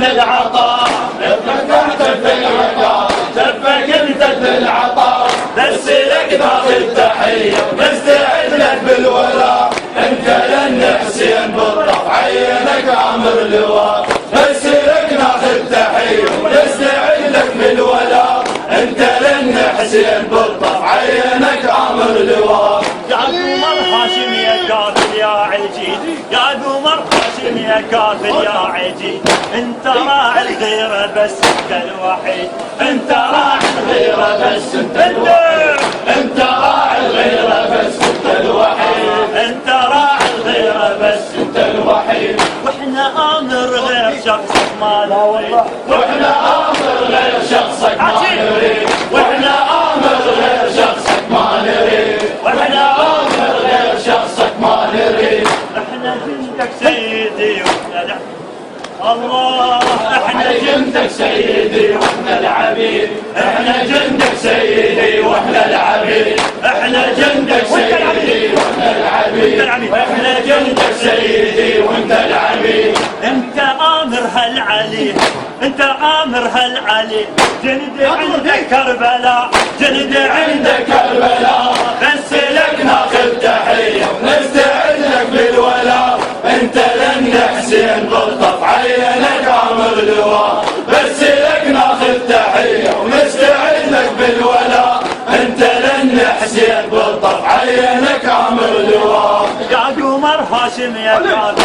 في العطاء، اتمتعت في العطاء، شفك انت في العطاء، بس لك ناخذ تحية ونستعد لك بالولاء. انت لن حسين بالطف عينك عمر لواء، بس لك ناخذ تحية ونستعد لك بالولاء. انت لن حسين بالطف عينك عمر لواء. يا قمر هاشم يا كافل يا عجيب، يا قمر هاشم يا كافل يا عجيب، انت راعي الغيرة بس انت الوحيد، انت راعي الغيرة بس انت الوحيد، انت راعي الغيرة بس انت الوحيد، انت راعي الغيرة بس انت الوحيد. واحنا امر غير شخصك ما نريد، واحنا امر غير شخصك ما نريد، واحنا امر غير شخصك ما نريد، واحنا امر غير شخصك ما نريد. احنا جندك سيدي واحنا الله، احنا جندك سيدي واحنا العبيد، احنا جندك سيدي واحنا العبيد، احنا جندك سيدي واحنا العبيد، احنا جندك سيدي وانت العبيد. انت امر هالعلي، انت امر هالعلي، جند عندك كربلاء، جند عندك كربلاء، بس لك ناخذ تحية ونستعد لك بالولاء. انت لن حسين بالطف عينك عمر لواء، بس لك ناخذ تحية ونستعد لك بالولاء. انت لن حسين بالطف عينك عمر لواء. يا قمر هاشم يا كافل